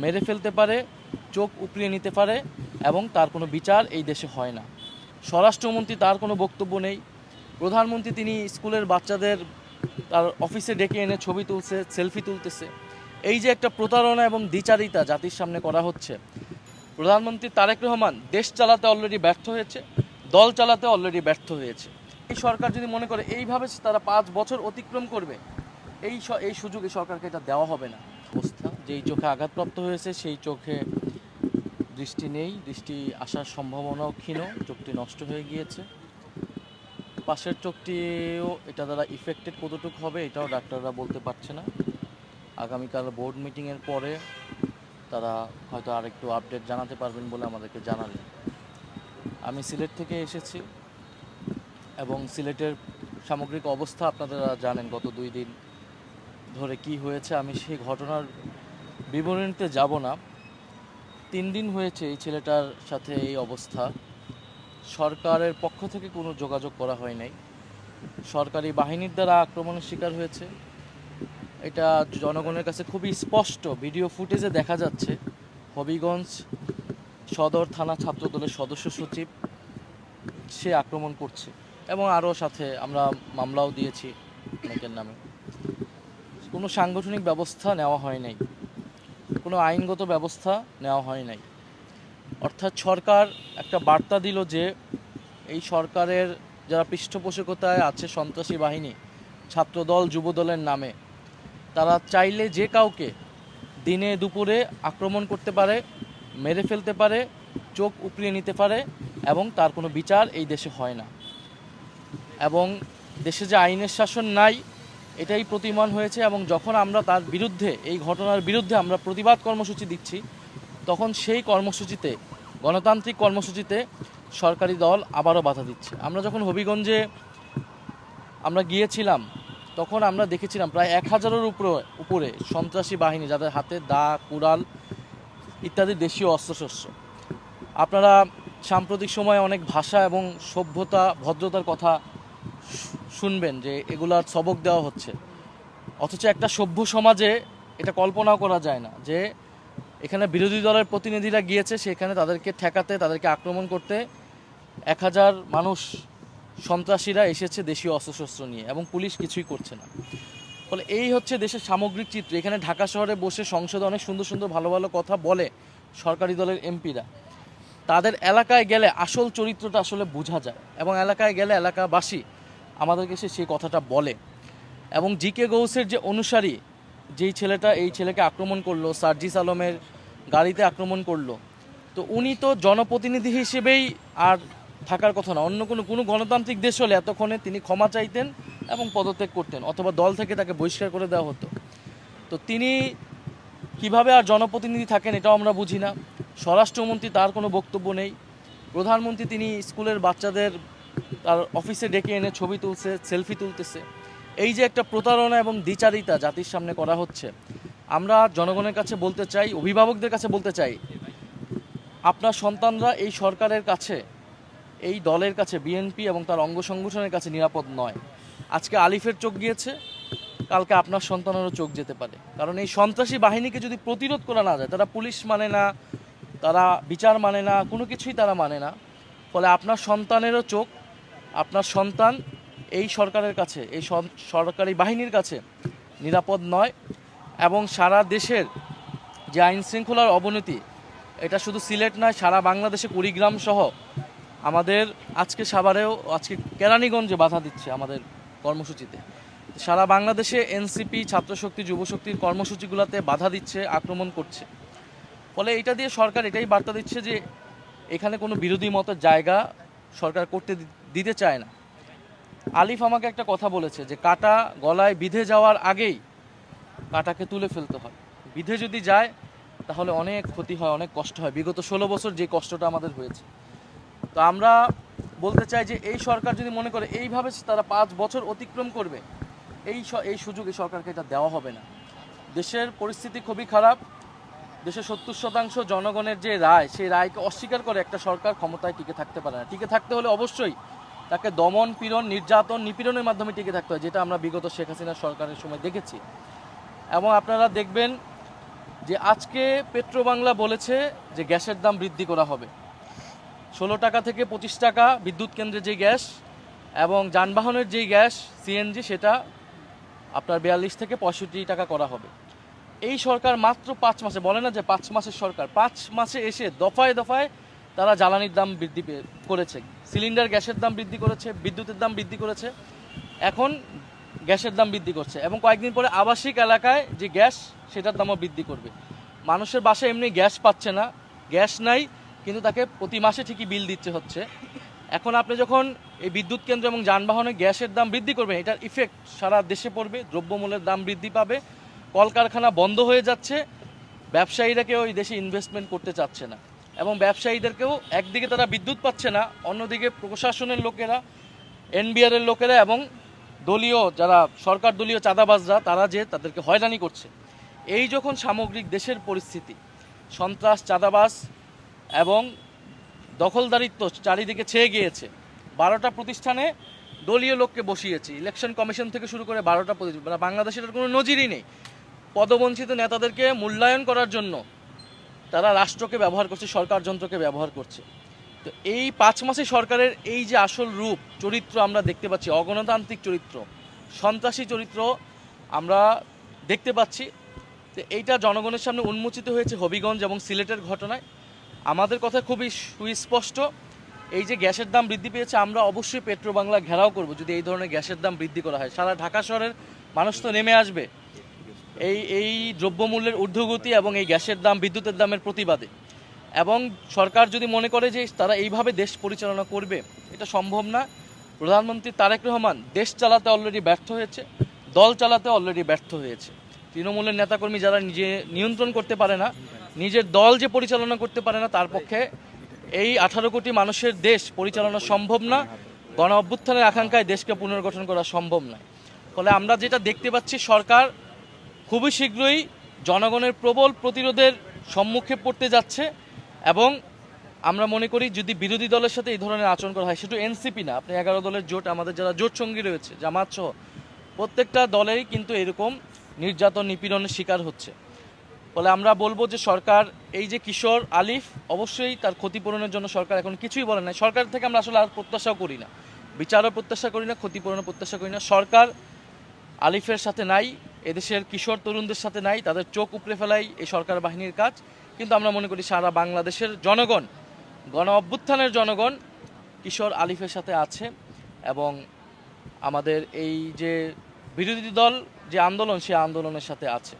মেরে ফেলতে পারে, চোখ উপড়িয়ে নিতে পারে এবং তার কোনো বিচার এই দেশে হয় না। স্বরাষ্ট্রমন্ত্রী তার কোনো বক্তব্য নেই। প্রধানমন্ত্রী তিনি স্কুলের বাচ্চাদের তার অফিসে ডেকে এনে ছবি তুলছে, সেলফি তুলতেছে। এই যে একটা প্রতারণা এবং দ্বিচারিতা জাতির সামনে করা হচ্ছে, প্রধানমন্ত্রী তারেক রহমান দেশ চালাতে অলরেডি ব্যর্থ হয়েছে, দল চালাতে অলরেডি ব্যর্থ হয়েছে। এই সরকার যদি মনে করে এইভাবে তারা 5 বছর অতিক্রম করবে, এই সুযোগ এই সরকারকে এটা দেওয়া হবে না। অবস্থা যেই চোখে আঘাতপ্রাপ্ত হয়েছে সেই চোখে দৃষ্টি নেই, দৃষ্টি আসার সম্ভাবনাও ক্ষীণ, চোখটি নষ্ট হয়ে গিয়েছে। পাশের চোখটিও এটা দ্বারা ইফেক্টেড কতটুকু হবে এটাও ডাক্তাররা বলতে পারছে না। আগামীকাল বোর্ড মিটিংয়ের পরে তারা হয়তো আরেকটু আপডেট জানাতে পারবেন বলে আমাদেরকে জানালেন। আমি সিলেট থেকে এসেছি এবং সিলেটের সামগ্রিক অবস্থা আপনারা জানেন গত 2 দিন ধরে কি হয়েছে। আমি সেই ঘটনার বিবরণীতে যাব না। 3 দিন হয়েছে এই ছেলেটার সাথে এই অবস্থা। সরকারের পক্ষ থেকে কোনো যোগাযোগ করা হয় নাই। সরকারি বাহিনীর দ্বারা আক্রমণের শিকার হয়েছে। এটা জনগণের কাছে খুবই স্পষ্ট ভিডিও ফুটেজে দেখা যাচ্ছে। হবিগঞ্জ সদর থানা ছাত্রদলের সদস্য সচিব সে আক্রমণ করছে এবং আরও সাথে আমরা মামলাও দিয়েছি অনেকের নামে। কোনো সাংগঠনিক ব্যবস্থা নেওয়া হয় নাই, কোনো আইনগত ব্যবস্থা নেওয়া হয় নাই। অর্থাৎ সরকার একটা বার্তা দিল যে এই সরকারের যারা পৃষ্ঠপোষকতায় আছে সন্ত্রাসী বাহিনী, ছাত্রদল যুবদলের নামে, তারা চাইলে যে কাউকে দিনে দুপুরে আক্রমণ করতে পারে, মেরে ফেলতে পারে, চোখ উপড়িয়ে নিতে পারে এবং তার কোনো বিচার এই দেশে হয় না। এবং দেশে যে আইনের শাসন নাই এটাই প্রতীয়মান হয়েছে। এবং যখন আমরা তার বিরুদ্ধে, এই ঘটনার বিরুদ্ধে আমরা প্রতিবাদ কর্মসূচি দিচ্ছি, তখন সেই কর্মসূচিতে, গণতান্ত্রিক কর্মসূচিতে সরকারি দল আবারও বাধা দিচ্ছে। আমরা যখন হবিগঞ্জে আমরা গিয়েছিলাম তখন আমরা দেখেছিলাম প্রায় 1000-এর উপরে সন্ত্রাসী বাহিনী, যাদের হাতে দা, কুড়াল ইত্যাদি দেশীয় অস্ত্রশস্ত্র। আপনারা সাম্প্রতিক সময়ে অনেক ভাষা এবং সভ্যতা, ভদ্রতার কথা শুনবেন যে এগুলার সবক দেওয়া হচ্ছে, অথচ একটা সভ্য সমাজে এটা কল্পনাও করা যায় না যে এখানে বিরোধী দলের প্রতিনিধিরা গিয়েছে, সেখানে তাদেরকে ঠেকাতে, তাদেরকে আক্রমণ করতে 1000 মানুষ সন্ত্রাসীরা এসেছে দেশীয় অস্ত্রশস্ত্র নিয়ে এবং পুলিশ কিছুই করছে না। ফলে এই হচ্ছে দেশের সামগ্রিক চিত্র। এখানে ঢাকা শহরে বসে সংসদে অনেক সুন্দর সুন্দর ভালো ভালো কথা বলে সরকারি দলের এমপিরা, তাদের এলাকায় গেলে আসল চরিত্রটা আসলে বোঝা যায় এবং এলাকায় গেলে এলাকাবাসী আমাদেরকে সেই কথাটা বলে। এবং জিকে গৌসের যে অনুসারী, যেই ছেলেটা এই ছেলেকে আক্রমণ করলো, সার্জিস আলমের গাড়িতে আক্রমণ করলো, তো উনি তো জনপ্রতিনিধি হিসেবেই আর থাকার কথা না। অন্য কোনো গণতান্ত্রিক দেশ হলে এতক্ষণে তিনি ক্ষমা চাইতেন এবং পদত্যাগ করতেন, অথবা দল থেকে তাকে বহিষ্কার করে দেওয়া হতো। তো তিনি কিভাবে আর জনপ্রতিনিধি থাকেন এটাও আমরা বুঝি না। স্বরাষ্ট্রমন্ত্রী তার কোনো বক্তব্য নেই। প্রধানমন্ত্রী তিনি স্কুলের বাচ্চাদের তার অফিসে ডেকে এনে ছবি তুলছে, সেলফি তুলতেছে। এই যে একটা প্রতারণা এবং দ্বিচারিতা জাতির সামনে করা হচ্ছে, আমরা জনগণের কাছে বলতে চাই, অভিভাবকদের কাছে বলতে চাই, আপনার সন্তানরা এই সরকারের কাছে, এই দলের কাছে, বিএনপি এবং তার অঙ্গ সংগঠনের কাছে নিরাপদ নয়। আজকে আলিফের চোখ গিয়েছে, কালকে আপনার সন্তানেরও চোখ যেতে পারে। কারণ এই সন্ত্রাসী বাহিনীকে যদি প্রতিরোধ করা না যায়, তারা পুলিশ মানে না, তারা বিচার মানে না, কোনো কিছুই তারা মানে না। ফলে আপনার সন্তানেরও চোখ, আপনার সন্তান এই সরকারের কাছে, এই সরকারি বাহিনীর কাছে নিরাপদ নয়। এবং সারা দেশের যে আইন শৃঙ্খলার অবনতি, এটা শুধু সিলেট নয়, সারা বাংলাদেশে কুড়িগ্রাম সহ আমাদের আজকে সাভারেও, আজকে কেরানীগঞ্জে বাধা দিচ্ছে আমাদের কর্মসূচিতে। সারা বাংলাদেশে এনসিপি, ছাত্রশক্তি, যুবশক্তির কর্মসূচিগুলোতে বাধা দিচ্ছে, আক্রমণ করছে। ফলে এটা দিয়ে সরকার এটাই বার্তা দিচ্ছে যে এখানে কোনো বিরোধী মতের জায়গা সরকার করতে দিতে চায় না। আলিফ আমাকে একটা কথা বলেছে যে কাঁটা গলায় বিঁধে যাওয়ার আগেই কাঁটাকে তুলে ফেলতে হয়। বিঁধে যদি যায় তাহলে অনেক ক্ষতি হয়, অনেক কষ্ট হয়। বিগত 16 বছর যে কষ্টটা আমাদের হয়েছে। তো আমরা বলতে চাই যে এই সরকার যদি মনে করে এইভাবে তারা 5 বছর অতিক্রম করবে, এই সুযোগ এই সরকারকে এটা দেওয়া হবে না। দেশের পরিস্থিতি খুবই খারাপ। দেশের 70% জনগণের যে রায়, সেই রায়কে অস্বীকার করে একটা সরকার ক্ষমতায় টিকে থাকতে পারে না। টিকে থাকতে হলে অবশ্যই তাকে দমন, পীড়ন, নির্যাতন, নিপীড়নের মাধ্যমে টিকে থাকতে হয়, যেটা আমরা বিগত শেখ হাসিনার সরকারের সময় দেখেছি। এবং আপনারা দেখবেন যে আজকে পেট্রোবাংলা বলেছে যে গ্যাসের দাম বৃদ্ধি করা হবে 16 টাকা থেকে 25 টাকা, বিদ্যুৎ কেন্দ্রে যে গ্যাস এবং যানবাহনের যেই গ্যাস সিএনজি সেটা আপনার 42 থেকে 65 টাকা করা হবে। এই সরকার মাত্র 5 মাসে, বলে না যে 5 মাসের সরকার, 5 মাসে এসে দফায় দফায় তারা জ্বালানির দাম বৃদ্ধি করেছে, সিলিন্ডার গ্যাসের দাম বৃদ্ধি করেছে, বিদ্যুতের দাম বৃদ্ধি করেছে, এখন গ্যাসের দাম বৃদ্ধি করছে এবং কয়েকদিন পরে আবাসিক এলাকায় যে গ্যাস সেটার দামও বৃদ্ধি করবে। মানুষের বাসায় এমনি গ্যাস পাচ্ছে না, গ্যাস নাই, কিন্তু তাকে প্রতি মাসে ঠিকই বিল দিতে হচ্ছে। এখন আপনি যখন এই বিদ্যুৎ কেন্দ্র এবং যানবাহনে গ্যাসের দাম বৃদ্ধি করবেন, এটার ইফেক্ট সারা দেশে পড়বে, দ্রব্যমূল্যের দাম বৃদ্ধি পাবে, কলকারখানা বন্ধ হয়ে যাচ্ছে, ব্যবসায়ীরা কেউ এই দেশে ইনভেস্টমেন্ট করতে চাচ্ছে না এবং ব্যবসায়ীদেরকেও একদিকে তারা বিদ্যুৎ পাচ্ছে না, অন্যদিকে প্রশাসনের লোকেরা, এনবিআরের লোকেরা এবং দলীয় যারা সরকার দলীয় চাঁদাবাজরা তারা যে তাদেরকে হয়রানি করছে। এই যখন সামগ্রিক দেশের পরিস্থিতি, সন্ত্রাস, চাঁদাবাজ এবং দখলদারিত্ব চারিদিকে ছেয়ে গিয়েছে, 12টা প্রতিষ্ঠানে দলীয় লোককে বসিয়েছে, ইলেকশন কমিশন থেকে শুরু করে 12টা প্রতিষ্ঠান, মানে বাংলাদেশের কোনো নজিরই নেই। পদবঞ্চিত নেতাদেরকে মূল্যায়ন করার জন্য তারা রাষ্ট্রকে ব্যবহার করছে, সরকার যন্ত্রকে ব্যবহার করছে। তো এই 5 মাসে সরকারের এই যে আসল রূপ চরিত্র আমরা দেখতে পাচ্ছি, অগণতান্ত্রিক চরিত্র, সন্ত্রাসী চরিত্র আমরা দেখতে পাচ্ছি। তো এইটা জনগণের সামনে উন্মোচিত হয়েছে হবিগঞ্জ এবং সিলেটের ঘটনায়। আমাদের কথা খুবই সুস্পষ্ট, এই যে গ্যাসের দাম বৃদ্ধি পেয়েছে, আমরা অবশ্যই পেট্রোবাংলা ঘেরাও করব যদি এই ধরনের গ্যাসের দাম বৃদ্ধি করা হয়। সারা ঢাকা শহরের মানুষ তো নেমে আসবে এই দ্রব্যমূল্যের ঊর্ধ্বগতি এবং এই গ্যাসের দাম, বিদ্যুতের দামের প্রতিবাদে। এবং সরকার যদি মনে করে যে তারা এইভাবে দেশ পরিচালনা করবে, এটা সম্ভব না। প্রধানমন্ত্রী তারেক রহমান দেশ চালাতে অলরেডি ব্যর্থ হয়েছে, দল চালাতে অলরেডি ব্যর্থ হয়েছে। তৃণমূলের নেতাকর্মী যারা নিজে নিয়ন্ত্রণ করতে পারে না, নিজের দল যে পরিচালনা করতে পারে না, তার পক্ষে এই 18 কোটি মানুষের দেশ পরিচালনা সম্ভব না। গণ অভ্যুত্থানের আকাঙ্ক্ষায় দেশকে পুনর্গঠন করা সম্ভব নয়। ফলে আমরা যেটা দেখতে পাচ্ছি, সরকার খুবই শীঘ্রই জনগণের প্রবল প্রতিরোধের সম্মুখে পড়তে যাচ্ছে এবং আমরা মনে করি যদি বিরোধী দলের সাথে এই ধরনের আচরণ করা হয়, সেটা এনসিপি না, আপনি 11 দলের জোট, আমাদের যারা জোট সঙ্গী রয়েছে জামাত সহ প্রত্যেকটা দলেরই কিন্তু এরকম নির্যাতন, নিপীড়নের শিকার হচ্ছে। ফলে আমরা বলবো যে সরকার এই যে কিশোর আলিফ, অবশ্যই তার ক্ষতিপূরণের জন্য সরকার এখন কিছুই বলে না। সরকার থেকে আমরা আসলে আর প্রত্যাশাও করি না, বিচারও প্রত্যাশা করি না, ক্ষতিপূরণও প্রত্যাশা করি না। সরকার আলিফের সাথে নাই, এদেশের কিশোর তরুণদের সাথে নাই, তাদের চোখ উপড়ে ফেলাই এই সরকার বাহিনীর কাজ। কিন্তু আমরা মনে করি সারা বাংলাদেশের জনগণ, গণ অভ্যুত্থানের জনগণ কিশোর আলিফের সাথে আছে এবং আমাদের এই যে বিরোধী দল যে আন্দোলন, সে আন্দোলনের সাথে আছে।